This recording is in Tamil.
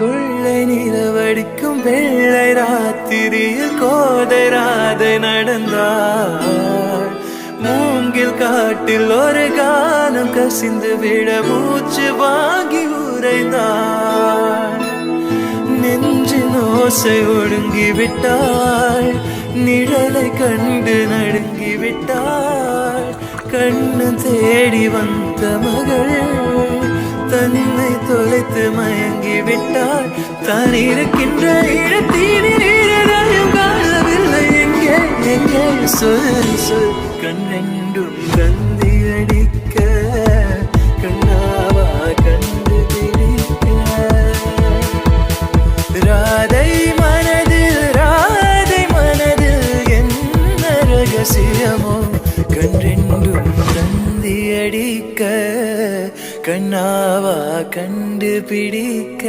கொள்ளை நிலவடிக்கும் வெள்ளை ராத்திரியில் கோதை ராதை நடந்தாள். மூங்கில் காட்டில் ஒரு கானம் கசிந்து விட மூச்சு வாங்கி உறைந்தாள். நெஞ்சின் ஓசை ஒடுங்கி விட்டாள், நிழலை கண்டு நடுங்கி விட்டாள். கண்ணு தேடி வந்த மகள் தன்னை தொலைத்து மயங்கி விட்டாள். தான் இருக்கின்ற இடத்திலும் காணவில்லை. எங்கே எங்கே சொல் சொல். கண்ணெண்டும் கந்தி அடிக்க கண்ணாவா கண்டு பிடிக்க. ராதை மனதில் என்ன ரகசியமோ கண்ணெண்டும் கந்தி அடிக்க கண்ணாவா கண்டு பிடிக்க.